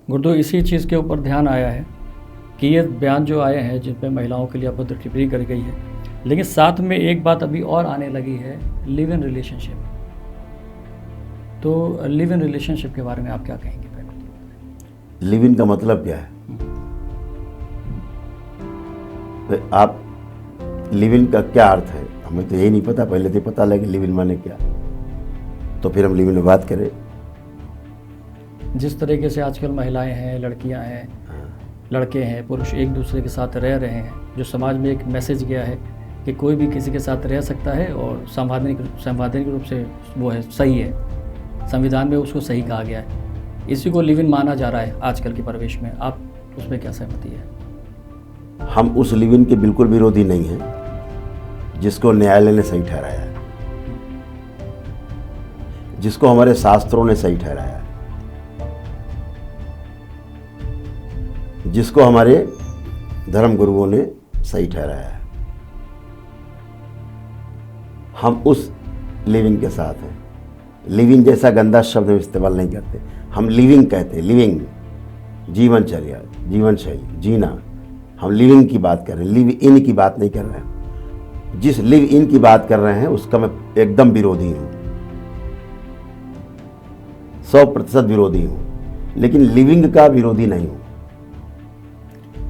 गुरुदेव, इसी चीज़ के ऊपर ध्यान आया है कि ये बयान जो आए हैं जिन पे महिलाओं के लिए अभद्र टिप्पणी करी गई है, लेकिन साथ में एक बात अभी और आने लगी है, लिव इन रिलेशनशिप। तो लिव इन रिलेशनशिप के बारे में आप क्या कहेंगे? पहले लिव इन का मतलब क्या है? तो आप लिव इन का क्या अर्थ है? हमें तो यही नहीं पता। पहले तो पता लगे लिव इन माने क्या, तो फिर हम लिव इन में बात करें। जिस तरीके से आजकल महिलाएं हैं, लड़कियां हैं, लड़के हैं, पुरुष एक दूसरे के साथ रह रहे हैं, जो समाज में एक मैसेज गया है कि कोई भी किसी के साथ रह सकता है और संवैधानिक रूप से वो है, सही है, संविधान में उसको सही कहा गया है, इसी को लिव इन माना जा रहा है आजकल के परिवेश में। आप उसमें क्या सहमति है? हम उस लिव इन के बिल्कुल विरोधी नहीं हैं जिसको न्यायालय ने सही ठहराया है, जिसको हमारे शास्त्रों ने सही ठहराया है, जिसको हमारे धर्म गुरुओं ने सही ठहराया है। हम उस लिविंग के साथ हैं। लिविंग जैसा गंदा शब्द हम इस्तेमाल नहीं करते, हम लिविंग कहते हैं। लिविंग जीवनचर्या, जीवन शैली, जीना। हम लिविंग की बात कर रहे हैं, लिव इन की बात नहीं कर रहे हैं। जिस लिव इन की बात कर रहे हैं उसका मैं एकदम विरोधी हूं, 100% विरोधी हूं, लेकिन लिविंग का विरोधी नहीं हूं।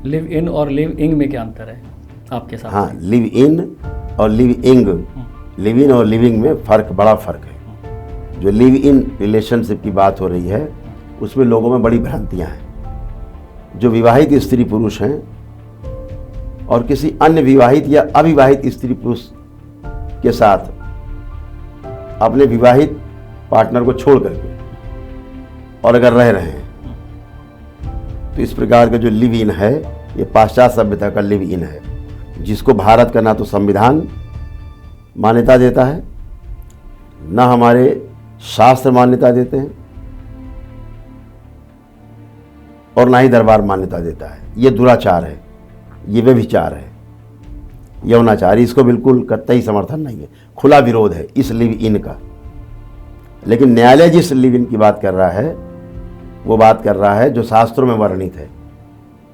लिव इन और लिव इंग में क्या अंतर है आपके साथ? हाँ, लिव इन और लिव इंग, लिव इन और लिविंग में बड़ा फर्क है। जो लिव इन रिलेशनशिप की बात हो रही है उसमें लोगों में बड़ी भ्रांतियां हैं। जो विवाहित स्त्री पुरुष हैं और किसी अन्य विवाहित या अविवाहित स्त्री पुरुष के साथ अपने विवाहित पार्टनर को छोड़ करके और अगर रह रहे हैं, तो इस प्रकार का जो लिव इन है ये पाश्चात्य सभ्यता का लिव इन है, जिसको भारत का ना तो संविधान मान्यता देता है, ना हमारे शास्त्र मान्यता देते हैं, और ना ही दरबार मान्यता देता है। ये दुराचार है, ये व्यभिचार है, यौनाचार। इसको बिल्कुल कतई समर्थन नहीं है, खुला विरोध है इस लिव इन का। लेकिन न्यायालय जिस लिव इन की बात कर रहा है वो बात कर रहा है जो शास्त्रों में वर्णित है,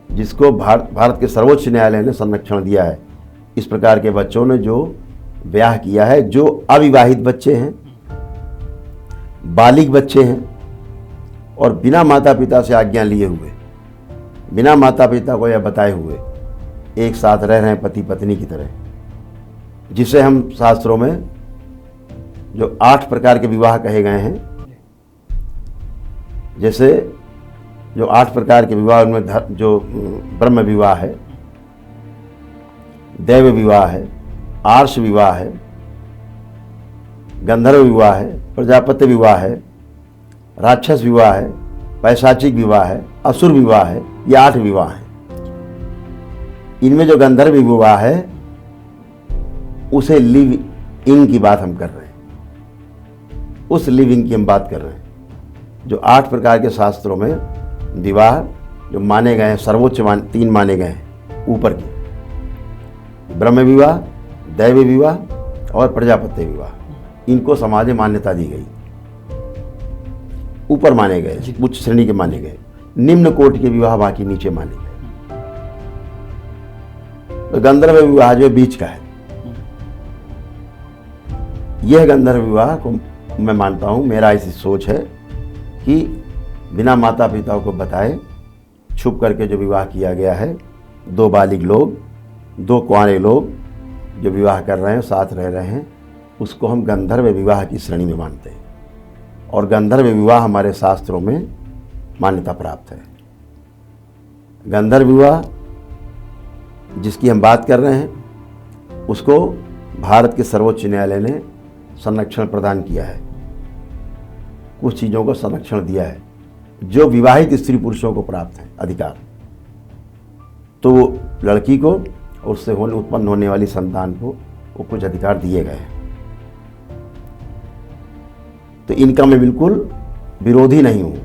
जिसको भारत के सर्वोच्च न्यायालय ने संरक्षण दिया है। इस प्रकार के बच्चों ने जो ब्याह किया है, जो अविवाहित बच्चे हैं, बालिग बच्चे हैं, और बिना माता पिता से आज्ञा लिए हुए, बिना माता पिता को यह बताए हुए एक साथ रह रहे हैं पति पत्नी की तरह, जिसे हम शास्त्रों में जो 8 प्रकार के विवाह कहे गए हैं, जैसे जो 8 प्रकार के विवाह उनमें जो ब्रह्म विवाह है, दैव विवाह है, आर्ष विवाह है, गंधर्व विवाह है, प्रजापति विवाह है, राक्षस विवाह है, पैशाचिक विवाह है, असुर विवाह है। ये 8 विवाह हैं। इनमें जो गंधर्व विवाह है उसे लिव इन की बात हम कर रहे हैं, उस लिविंग की हम बात कर रहे हैं। जो 8 प्रकार के शास्त्रों में विवाह जो माने गए हैं, सर्वोच्च 3 माने गए हैं ऊपर के, ब्रह्म विवाह, दैव विवाह और प्रजापति विवाह, इनको समाज में मान्यता दी गई। ऊपर माने गए, उच्च श्रेणी के माने गए। निम्न कोटि के विवाह बाकी नीचे माने गए। तो गंधर्व विवाह जो बीच का है, यह गंधर्व विवाह को मैं मानता हूं, मेरा ऐसी सोच है कि बिना माता पिता को बताए छुप करके जो विवाह किया गया है, 2 बालिग लोग, 2 कुंवारे लोग जो विवाह कर रहे हैं, साथ रह रहे हैं, उसको हम गंधर्व विवाह की श्रेणी में मानते हैं। और गंधर्व विवाह हमारे शास्त्रों में मान्यता प्राप्त है। गंधर्व विवाह जिसकी हम बात कर रहे हैं उसको भारत के सर्वोच्च न्यायालय ने संरक्षण प्रदान किया है, कुछ चीज़ों को संरक्षण दिया है जो विवाहित स्त्री पुरुषों को प्राप्त है अधिकार। तो लड़की को और उससे उत्पन्न होने वाली संतान को वो कुछ अधिकार दिए गए हैं। तो इनका मैं बिल्कुल विरोधी नहीं हूँ।